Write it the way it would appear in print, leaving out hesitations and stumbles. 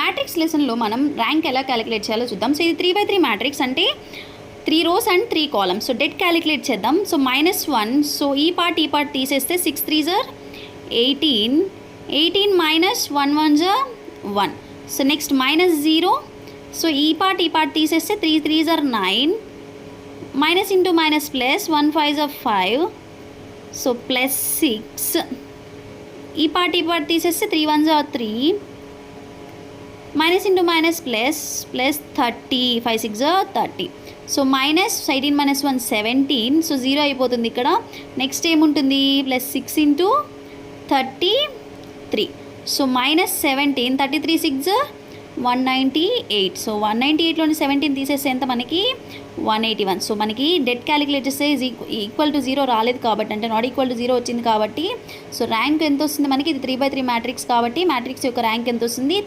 Matrix లెసన్లో మనం rank ఎలా క్యాలిక్యులేట్ చేయాలో చూద్దాం. సో ఇది 3/3 మ్యాట్రిక్స్ అంటే 3 rows and 3 columns. So det calculate చేద్దాం. సో -1, సో ఈ పార్ట్ తీసేస్తే 6 3s are 18, 18 minus 1 1s are 1. So next -0, so ఈ పార్ట్ తీసేస్తే 3 3s are 9, minus into minus plus 1 5s are 5, so +6. ఈ పార్ట్ తీసేస్తే 3 1s are 3, minus into minus plus 30, 5 6s are 30. So -18 - 1 17, so 0 అయిపోతుంది ఇక్కడ. Next ఏముంటుంది +6 into 33, so -17, 33 6 198. So 198లోని 17 తీసేస్తే ఎంత మనకి 181. సో మనకి డెట్ క్యాలిక్యులేట్ చేస్తే ఈక్వల్ టు 0 రాలేదు కాబట్టి, అంటే నాట్ ఈక్వల్ టు 0 వచ్చింది కాబట్టి, సో ర్యాంక్ ఎంత వస్తుంది మనకి, ఇది 3/3 మ్యాట్రిక్స్ కాబట్టి మ్యాట్రిక్స్ యొక్క ర్యాంక్ ఎంత వస్తుంది